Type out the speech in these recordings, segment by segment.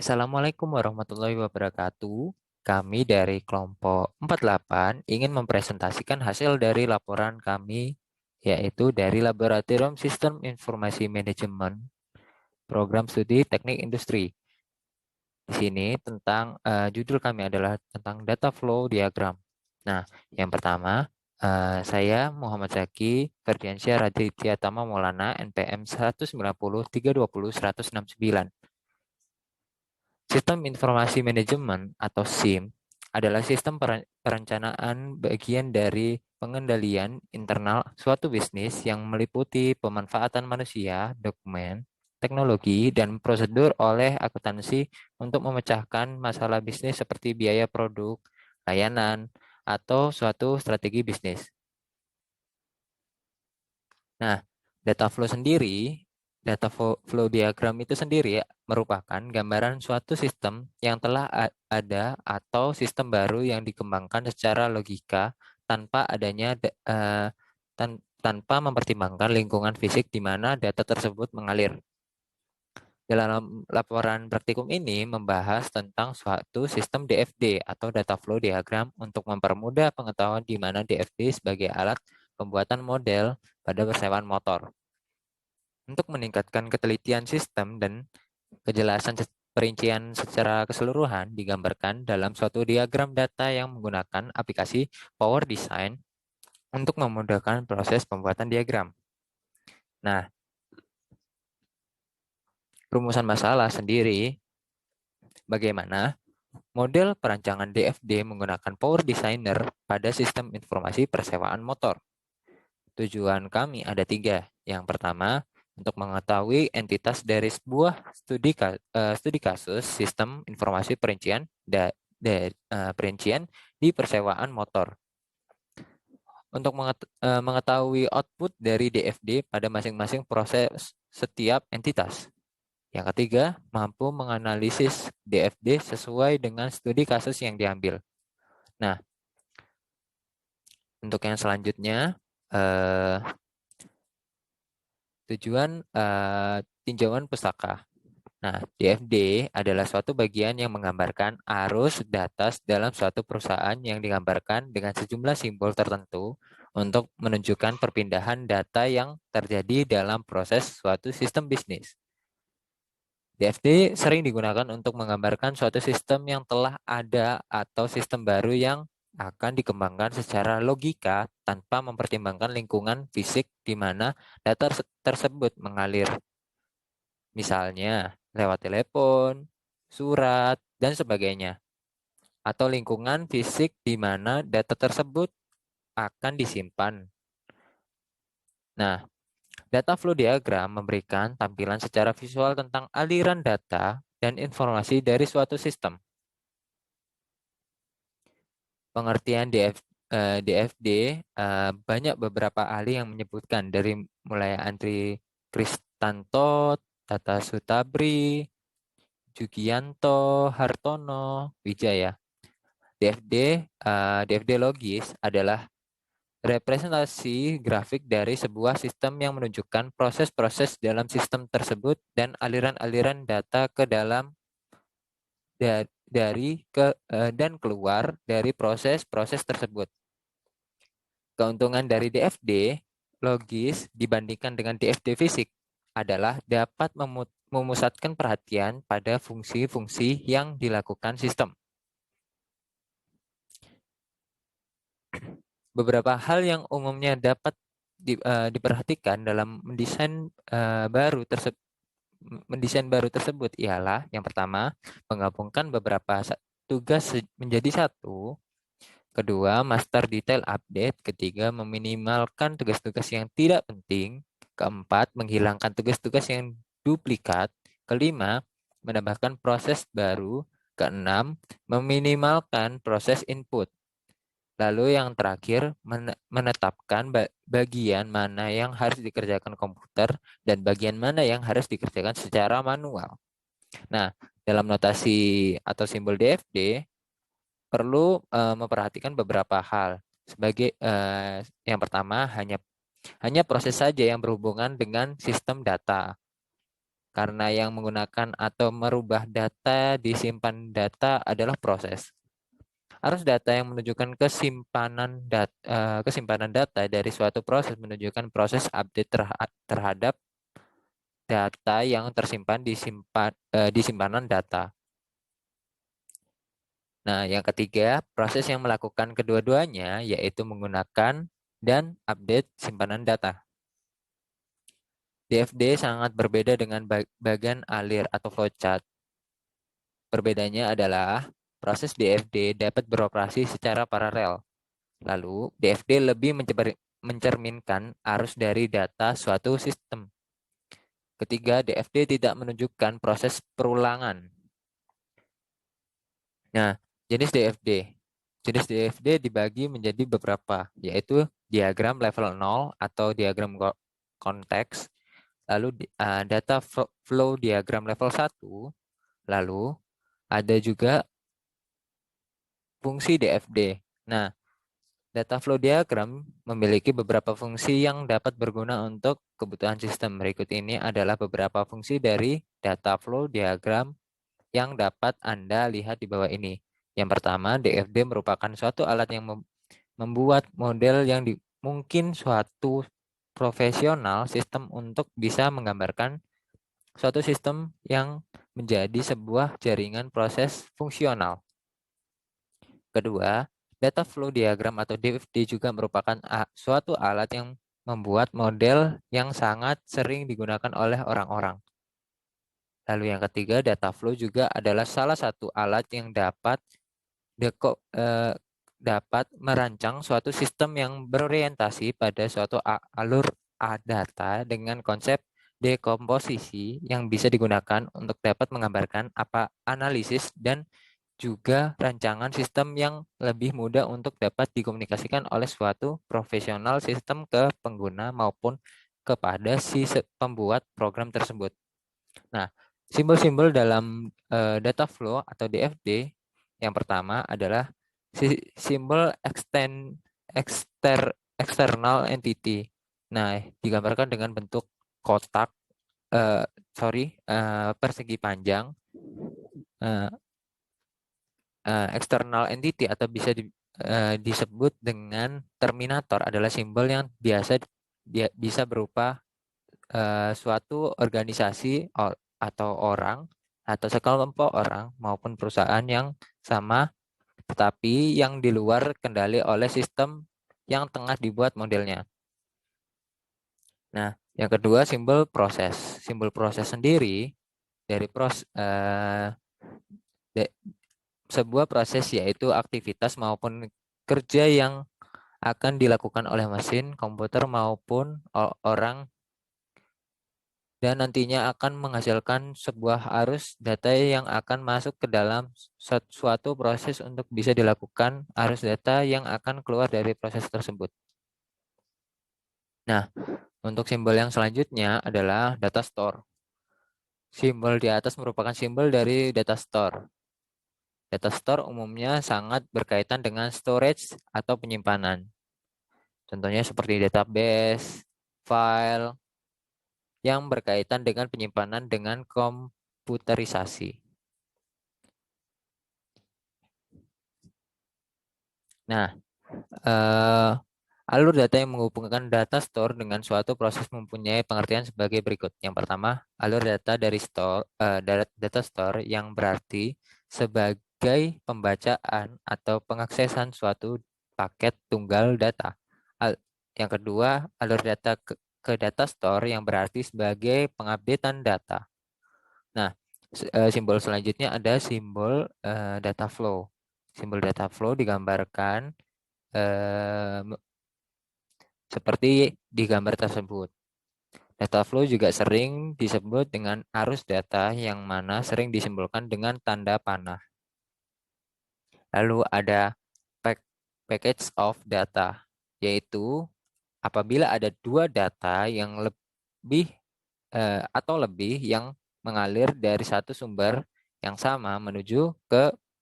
Assalamualaikum warahmatullahi wabarakatuh. Kami dari kelompok 48 ingin mempresentasikan hasil dari laporan kami, yaitu dari Laboratorium Sistem Informasi Manajemen Program Studi Teknik Industri. Di sini judul kami adalah tentang data flow diagram. Nah, yang pertama, saya Muhammad Zaki Ferdiansyah Raditya Tama Maulana NPM 190 320 169. Sistem Informasi Manajemen atau SIM adalah sistem perencanaan bagian dari pengendalian internal suatu bisnis yang meliputi pemanfaatan manusia, dokumen, teknologi, dan prosedur oleh akuntansi untuk memecahkan masalah bisnis seperti biaya produk, layanan, atau suatu strategi bisnis. Nah, data flow diagram itu sendiri ya, merupakan gambaran suatu sistem yang telah ada atau sistem baru yang dikembangkan secara logika tanpa adanya tanpa mempertimbangkan lingkungan fisik di mana data tersebut mengalir. Dalam laporan praktikum ini membahas tentang suatu sistem DFD atau data flow diagram untuk mempermudah pengetahuan di mana DFD sebagai alat pembuatan model pada persewaan motor. Untuk meningkatkan ketelitian sistem dan kejelasan perincian secara keseluruhan digambarkan dalam suatu diagram data yang menggunakan aplikasi Power Design untuk memudahkan proses pembuatan diagram. Nah, rumusan masalah sendiri bagaimana model perancangan DFD menggunakan Power Designer pada sistem informasi persewaan motor. Tujuan kami ada tiga. Yang pertama, untuk mengetahui entitas dari sebuah studi kasus sistem informasi perincian di persewaan motor. Untuk mengetahui output dari DFD pada masing-masing proses setiap entitas. Yang ketiga, mampu menganalisis DFD sesuai dengan studi kasus yang diambil. Nah, untuk yang selanjutnya, tujuan tinjauan pustaka. Nah, DFD adalah suatu bagian yang menggambarkan arus data dalam suatu perusahaan yang digambarkan dengan sejumlah simbol tertentu untuk menunjukkan perpindahan data yang terjadi dalam proses suatu sistem bisnis. DFD sering digunakan untuk menggambarkan suatu sistem yang telah ada atau sistem baru yang akan dikembangkan secara logika tanpa mempertimbangkan lingkungan fisik di mana data tersebut mengalir. Misalnya lewat telepon, surat, dan sebagainya. Atau lingkungan fisik di mana data tersebut akan disimpan. Nah, data flow diagram memberikan tampilan secara visual tentang aliran data dan informasi dari suatu sistem. Pengertian DFD banyak beberapa ahli yang menyebutkan dari mulai Andri Kristanto, Tata Sutabri, Jugianto, Hartono, Wijaya. DFD logis adalah representasi grafik dari sebuah sistem yang menunjukkan proses-proses dalam sistem tersebut dan aliran-aliran data ke dalam dan keluar dari proses-proses tersebut. Keuntungan dari DFD logis dibandingkan dengan DFD fisik adalah dapat memusatkan perhatian pada fungsi-fungsi yang dilakukan sistem. Beberapa hal yang umumnya dapat diperhatikan dalam mendesain baru tersebut ialah yang pertama, menggabungkan beberapa tugas menjadi satu. Kedua, master detail update. Ketiga, meminimalkan tugas-tugas yang tidak penting. Keempat, menghilangkan tugas-tugas yang duplikat. Kelima, menambahkan proses baru. Keenam, meminimalkan proses input. Lalu yang terakhir, menetapkan bagian mana yang harus dikerjakan komputer dan bagian mana yang harus dikerjakan secara manual. Nah, dalam notasi atau simbol DFD, perlu memperhatikan beberapa hal. Sebagai yang pertama, hanya proses saja yang berhubungan dengan sistem data. karena yang menggunakan atau merubah data disimpan data adalah proses. Arus data yang menunjukkan kesimpanan data dari suatu proses menunjukkan proses update terhadap data yang tersimpan di simpanan data. Nah, yang ketiga, proses yang melakukan kedua-duanya yaitu menggunakan dan update simpanan data. DFD sangat berbeda dengan bagian alir atau flowchart. Perbedaannya adalah proses DFD dapat beroperasi secara paralel. Lalu, DFD lebih mencerminkan arus dari data suatu sistem. Ketiga, DFD tidak menunjukkan proses perulangan. Nah, jenis DFD. Jenis DFD dibagi menjadi beberapa, yaitu diagram level 0 atau diagram konteks, lalu data flow diagram level 1, lalu ada juga fungsi DFD. Nah, data flow diagram memiliki beberapa fungsi yang dapat berguna untuk kebutuhan sistem. Berikut ini adalah beberapa fungsi dari data flow diagram yang dapat Anda lihat di bawah ini. Yang pertama, DFD merupakan suatu alat yang membuat model yang mungkin suatu profesional sistem untuk bisa menggambarkan suatu sistem yang menjadi sebuah jaringan proses fungsional. Kedua, data flow diagram atau DFD juga merupakan suatu alat yang membuat model yang sangat sering digunakan oleh orang-orang. Lalu yang ketiga, data flow juga adalah salah satu alat yang dapat merancang suatu sistem yang berorientasi pada suatu alur data dengan konsep dekomposisi yang bisa digunakan untuk dapat menggambarkan analisis dan juga rancangan sistem yang lebih mudah untuk dapat dikomunikasikan oleh suatu profesional sistem ke pengguna maupun kepada si pembuat program tersebut. Nah, simbol-simbol dalam data flow atau DFD yang pertama adalah simbol external entity. Nah, digambarkan dengan bentuk kotak, persegi panjang. External entity atau disebut dengan terminator adalah simbol yang bisa berupa suatu organisasi atau orang atau sekelompok orang maupun perusahaan yang sama tetapi yang di luar kendali oleh sistem yang tengah dibuat modelnya. Nah, yang kedua simbol proses. Simbol proses sendiri dari sebuah proses yaitu aktivitas maupun kerja yang akan dilakukan oleh mesin, komputer maupun orang dan nantinya akan menghasilkan sebuah arus data yang akan masuk ke dalam suatu proses untuk bisa dilakukan arus data yang akan keluar dari proses tersebut. Nah, untuk simbol yang selanjutnya adalah data store. Simbol di atas merupakan simbol dari data store. Data store umumnya sangat berkaitan dengan storage atau penyimpanan. Contohnya seperti database, file, yang berkaitan dengan penyimpanan dengan komputerisasi. Nah, alur data yang menghubungkan data store dengan suatu proses mempunyai pengertian sebagai berikut. Yang pertama, alur data dari data store yang berarti sebagai pembacaan atau pengaksesan suatu paket tunggal data. Yang kedua, alur data ke data store yang berarti sebagai pengupdatean data. Nah, simbol selanjutnya ada simbol data flow. Simbol data flow digambarkan seperti di gambar tersebut. Data flow juga sering disebut dengan arus data yang mana sering disimbolkan dengan tanda panah. Lalu ada package of data, yaitu apabila ada dua data yang lebih atau lebih yang mengalir dari satu sumber yang sama menuju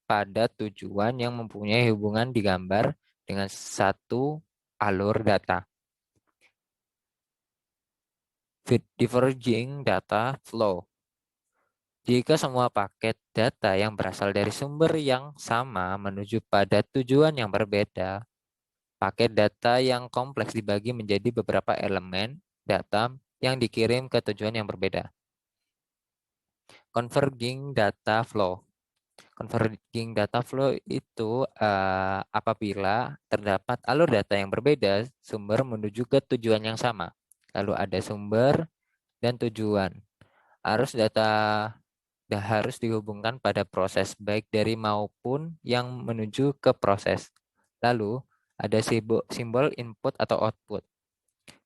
pada tujuan yang mempunyai hubungan digambar dengan satu alur data. Diverging data flow. Jika semua paket data yang berasal dari sumber yang sama menuju pada tujuan yang berbeda, paket data yang kompleks dibagi menjadi beberapa elemen data yang dikirim ke tujuan yang berbeda. Converging data flow. Converging data flow itu apabila terdapat alur data yang berbeda, sumber menuju ke tujuan yang sama. Lalu ada sumber dan tujuan. Arus data harus dihubungkan pada proses baik dari maupun yang menuju ke proses. Lalu ada simbol input atau output.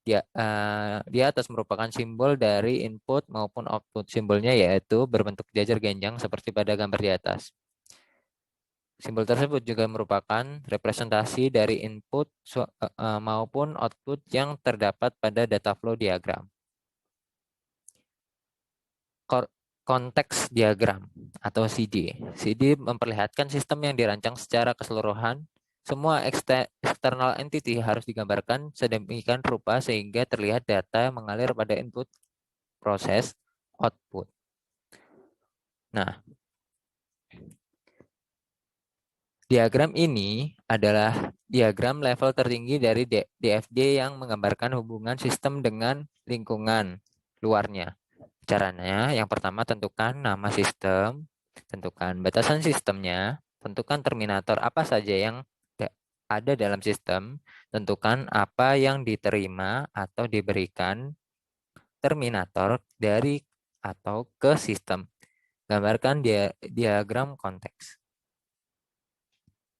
Di atas merupakan simbol dari input maupun output. Simbolnya yaitu berbentuk jajar genjang seperti pada gambar di atas. Simbol tersebut juga merupakan representasi dari input maupun output yang terdapat pada data flow diagram. Konteks diagram atau CD. CD memperlihatkan sistem yang dirancang secara keseluruhan. Semua external entity harus digambarkan sedemikian rupa sehingga terlihat data mengalir pada input, proses, output. Nah, diagram ini adalah diagram level tertinggi dari DFD yang menggambarkan hubungan sistem dengan lingkungan luarnya. Caranya, yang pertama tentukan nama sistem, tentukan batasan sistemnya, tentukan terminator apa saja yang ada dalam sistem, tentukan apa yang diterima atau diberikan terminator dari atau ke sistem. Gambarkan diagram konteks.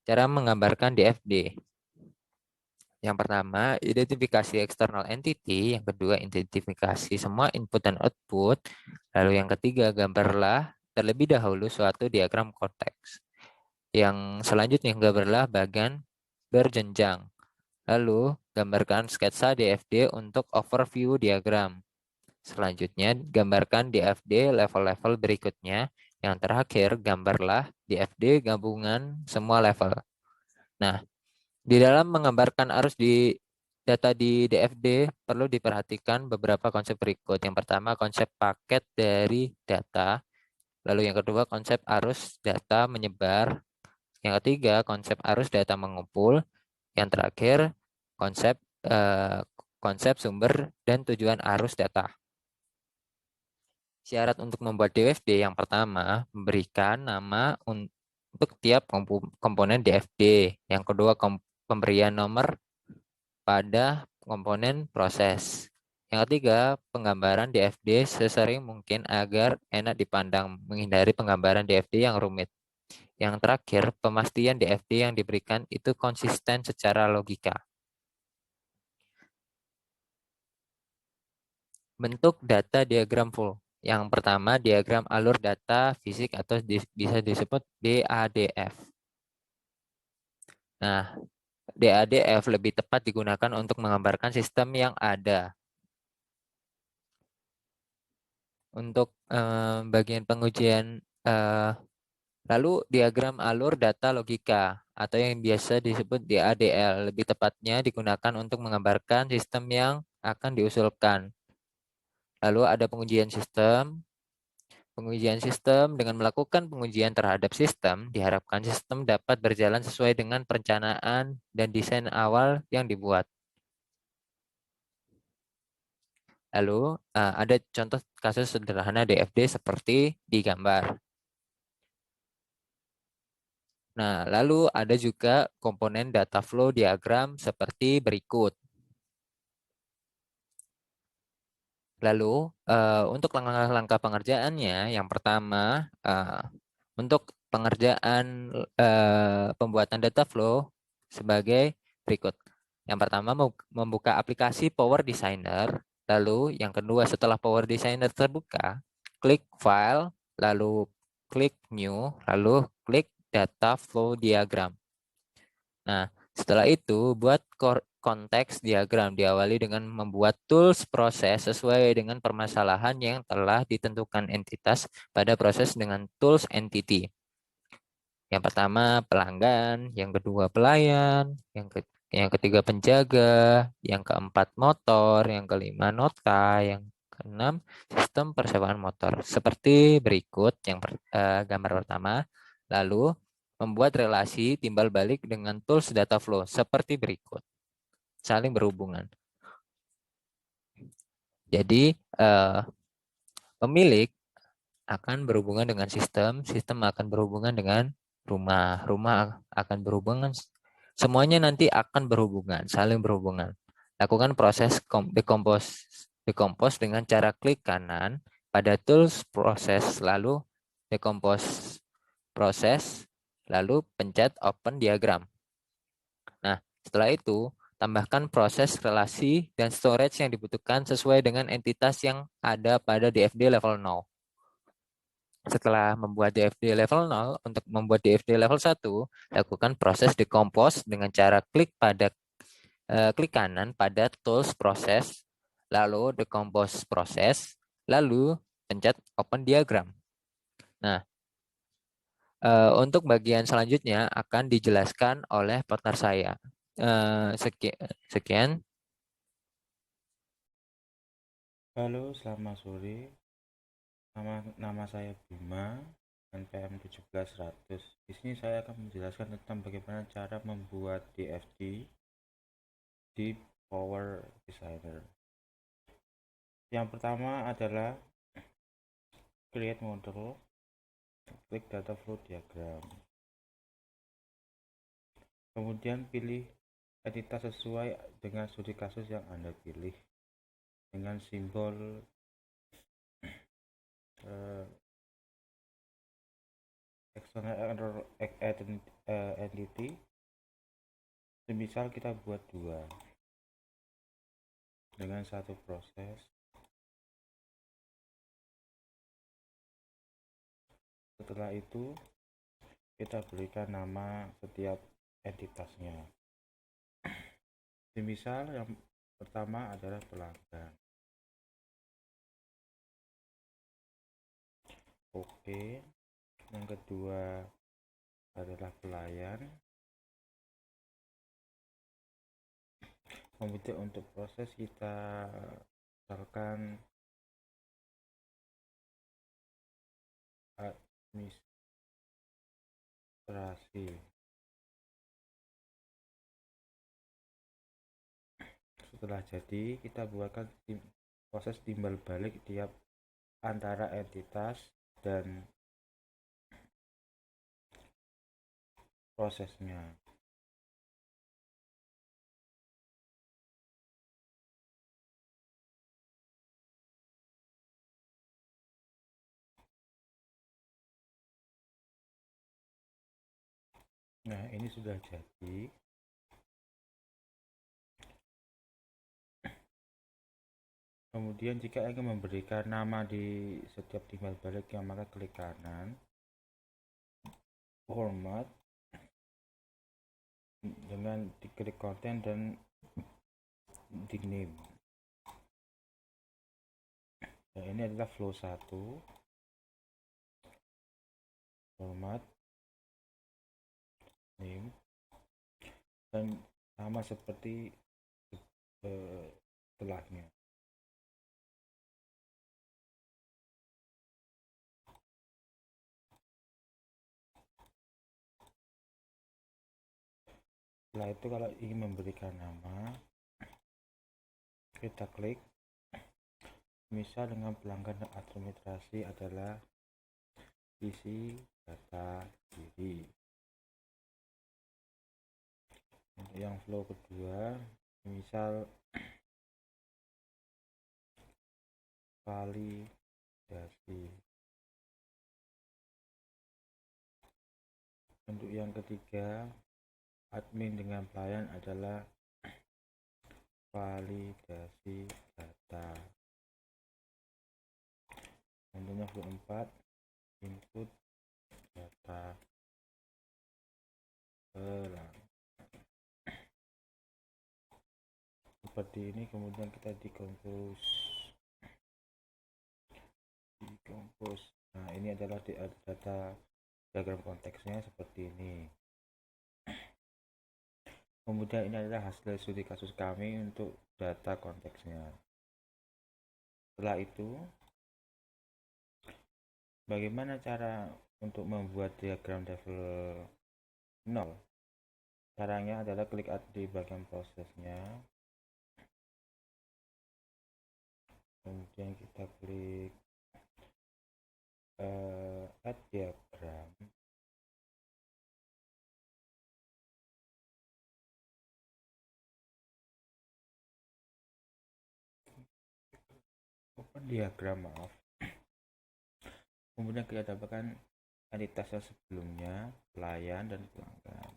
Cara menggambarkan DFD. Yang pertama, identifikasi external entity. Yang kedua, identifikasi semua input dan output. Lalu yang ketiga, gambarlah terlebih dahulu suatu diagram konteks. Yang selanjutnya, gambarlah bagian berjenjang. Lalu, gambarkan sketsa DFD untuk overview diagram. Selanjutnya, gambarkan DFD level-level berikutnya. Yang terakhir, gambarlah DFD gabungan semua level. Nah, di dalam menggambarkan arus di data di DFD perlu diperhatikan beberapa konsep berikut. Yang pertama, konsep paket dari data. Lalu yang kedua, konsep arus data menyebar. Yang ketiga, konsep arus data mengumpul. Yang terakhir, konsep konsep sumber dan tujuan arus data. Syarat untuk membuat DFD yang pertama, memberikan nama untuk tiap komponen DFD. Yang kedua, pemberian nomor pada komponen proses. Yang ketiga, penggambaran DFD sesering mungkin agar enak dipandang, menghindari penggambaran DFD yang rumit. Yang terakhir, pemastian DFD yang diberikan itu konsisten secara logika. Bentuk data diagram full. Yang pertama, diagram alur data fisik atau bisa disebut DADF. Nah, DADF lebih tepat digunakan untuk menggambarkan sistem yang ada. Untuk bagian pengujian, lalu diagram alur data logika atau yang biasa disebut DADL lebih tepatnya digunakan untuk menggambarkan sistem yang akan diusulkan. Lalu ada pengujian sistem. Pengujian sistem dengan melakukan pengujian terhadap sistem, diharapkan sistem dapat berjalan sesuai dengan perencanaan dan desain awal yang dibuat. Lalu ada contoh kasus sederhana DFD seperti di gambar. Nah, lalu ada juga komponen data flow diagram seperti berikut. Lalu untuk langkah-langkah pengerjaannya, yang pertama untuk pengerjaan pembuatan data flow sebagai berikut. Yang pertama membuka aplikasi Power Designer. Lalu yang kedua setelah Power Designer terbuka, klik File, lalu klik New, lalu klik Data Flow Diagram. Nah, setelah itu buat konteks diagram diawali dengan membuat tools proses sesuai dengan permasalahan yang telah ditentukan entitas pada proses dengan tools entity. Yang pertama pelanggan, yang kedua pelayan, yang ketiga penjaga, yang keempat motor, yang kelima nota, yang Keenam, sistem persewaan motor. Seperti berikut gambar pertama. Lalu, membuat relasi timbal balik dengan tools data flow seperti berikut. Saling berhubungan. Jadi, pemilik akan berhubungan dengan sistem, sistem akan berhubungan dengan rumah, rumah akan berhubungan, semuanya nanti akan berhubungan, saling berhubungan. Lakukan proses decompose dengan cara klik kanan pada tools proses, lalu decompose proses, lalu pencet open diagram. Nah, setelah itu, tambahkan proses relasi dan storage yang dibutuhkan sesuai dengan entitas yang ada pada DFD level 0. Setelah membuat DFD level 0, untuk membuat DFD level 1, lakukan proses decompose dengan cara klik kanan pada tools proses, lalu decompose proses, lalu pencet open diagram. Nah, untuk bagian selanjutnya akan dijelaskan oleh partner saya. Sekian. Halo, selamat sore. Nama saya Bima, NPM 17100. Di sini saya akan menjelaskan tentang bagaimana cara membuat DFD di Power Designer. Yang pertama adalah create model, klik data flow diagram. Kemudian pilih entitas sesuai dengan studi kasus yang Anda pilih dengan simbol external error entity. Semisal kita buat 2 dengan satu proses. Setelah itu kita berikan nama setiap entitasnya. Semisal yang pertama adalah pelanggan. Oke. Yang kedua adalah pelayan. Kemudian untuk proses kita misalkan administrasi. Setelah jadi, kita buatkan proses timbal balik tiap antara entitas dan prosesnya. Nah, ini sudah jadi. Kemudian jika ingin memberikan nama di setiap timbal baliknya, maka klik kanan, format, dengan diklik konten dan di name. Nah, ini adalah flow 1, format, name, dan sama seperti setelahnya. Setelah itu kalau ingin memberikan nama, kita klik. Misal dengan pelanggan administrasi adalah isi data diri. Untuk yang flow kedua, misal validasi. Untuk yang ketiga, admin dengan pelayan adalah validasi data. Contohnya flow 4, input data seperti ini. Kemudian kita decompose. Nah, ini adalah data diagram konteksnya seperti ini. Kemudian ini adalah hasil studi kasus kami untuk data konteksnya. Setelah itu, bagaimana cara untuk membuat diagram level 0? Caranya adalah klik di bagian prosesnya, kemudian kita klik add diagram. Open diagram, maaf. Kemudian kita dapatkan entitas yang sebelumnya, pelayan dan pelanggan.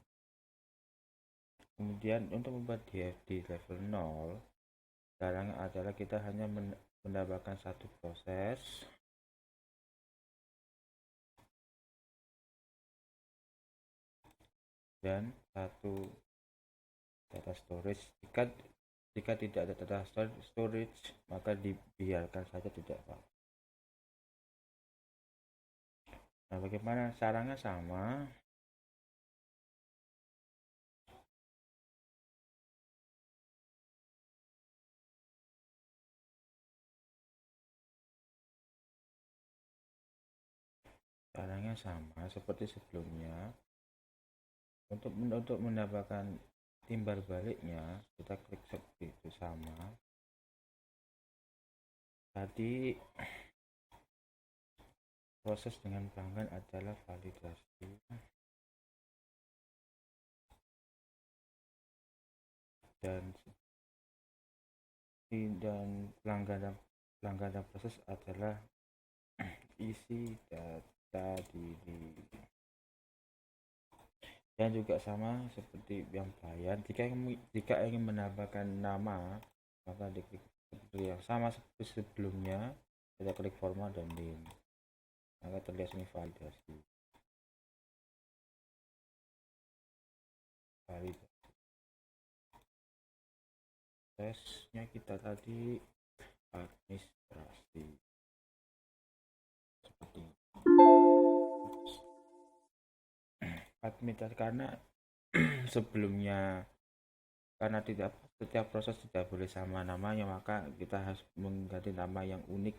Kemudian untuk membuat DFD level 0, caranya adalah kita hanya mendapatkan satu proses dan satu data storage. Jika tidak ada data storage, maka dibiarkan saja, tidak apa. Nah, bagaimana caranya? Sama. Caranya sama seperti sebelumnya. Untuk mendapatkan timbal baliknya, kita klik seperti itu, sama. Tadi proses dengan pelanggan adalah validasi dan pelanggan dan proses adalah isi data diri. Dan juga sama seperti yang pelayan, jika ingin menambahkan nama, maka diklik seperti yang sama seperti sebelumnya, kita klik format dan link, maka terlihat ini validasi. Tesnya kita tadi administrasi seperti administrasi, karena sebelumnya, karena tidak setiap proses tidak boleh sama namanya, maka kita harus mengganti nama yang unik.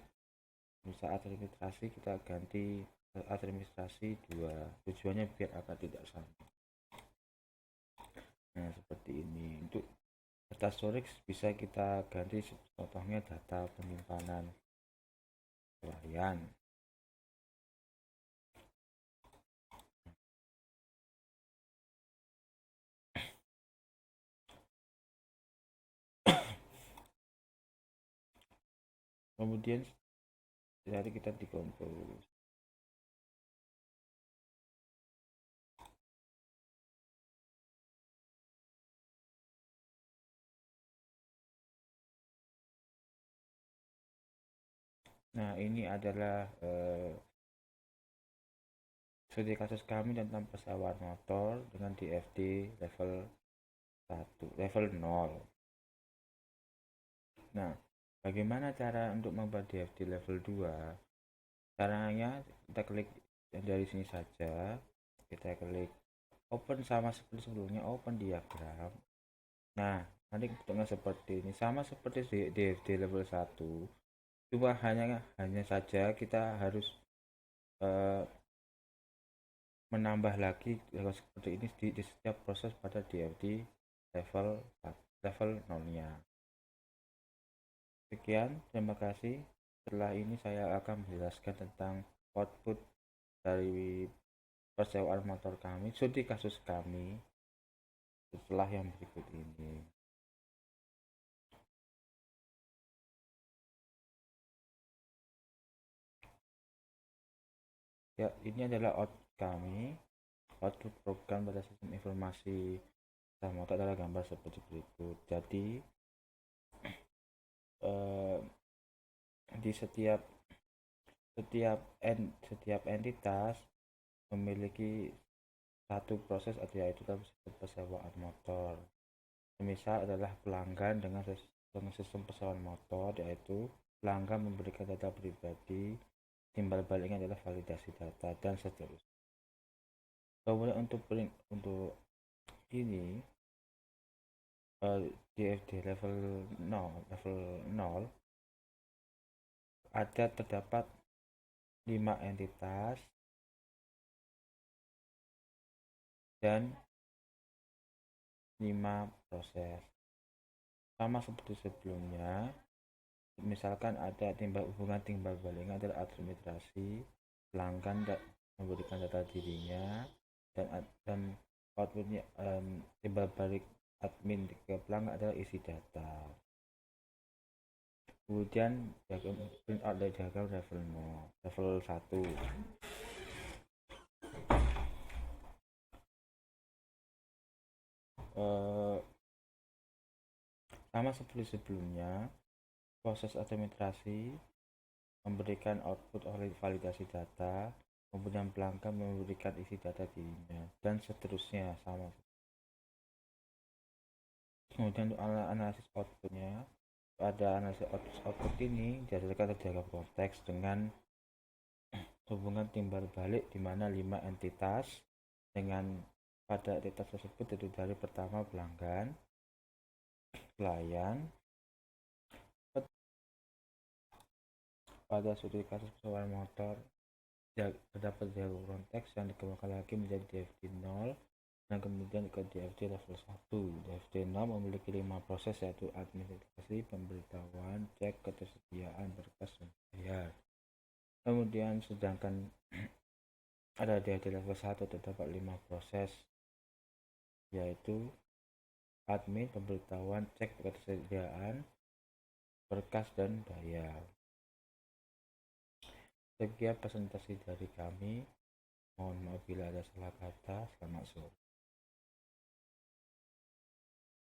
Misal administrasi, kita ganti administrasi 2, tujuannya biar agar tidak sama. Nah, seperti ini. Untuk data storage bisa kita ganti, contohnya data penyimpanan pelayan. Kemudian dari kita dikompos. Nah, ini adalah studi kasus kami tentang pesawat motor dengan DFD level 0. Nah, bagaimana cara untuk membuat DFD level 2? Caranya kita klik dari sini saja, kita klik open sama seperti sebelumnya, open diagram. Nah, nanti bentuknya seperti ini, sama seperti DFD level 1, cuma hanya saja kita harus menambah lagi seperti ini di setiap proses pada DFD level 0-nya. Sekian, terima kasih. Setelah ini saya akan menjelaskan tentang output dari persewaan motor kami, studi kasus kami, setelah yang berikut ini. Ya, ini adalah output program pada sistem informasi motor adalah gambar seperti berikut. Jadi di setiap entitas memiliki satu proses, yaitu dalam sistem persewaan motor. Misal adalah pelanggan dengan sistem persewaan motor, yaitu pelanggan memberikan data pribadi, timbal baliknya adalah validasi data, dan seterusnya. Kemudian untuk ini DFD level 0 terdapat 5 entitas dan 5 proses. Sama seperti sebelumnya, misalkan ada hubungan timbal baliknya adalah administrasi, pelanggan memberikan data dirinya, dan outputnya timbal balik admin ke pelanggan adalah isi data. Kemudian print out dari diagram level 1. Sama seperti sebelumnya, proses administrasi memberikan output oleh validasi data, kemudian pelanggan memberikan isi data dirinya, dan seterusnya sama. Kemudian untuk analisis outputnya, pada analisis output ini dihasilkan dari diagram konteks dengan hubungan timbal balik di mana 5 entitas dengan pada entitas tersebut yaitu dari pertama pelanggan, klien, pada studi kasus pesawat motor terdapat diagram konteks yang dikembangkan lagi menjadi DFT 0 dan kemudian ke DFT level 1. DFT 0 memiliki 5 proses yaitu administrasi, pemberitahuan, cek ketersediaan berkas, dan bayar. Kemudian sedangkan ada DFT level 1 terdapat 5 proses yaitu admin, pemberitahuan, cek ketersediaan berkas, dan bayar. Sekian presentasi dari kami. Mohon maaf bila ada salah kata. Selamat sore.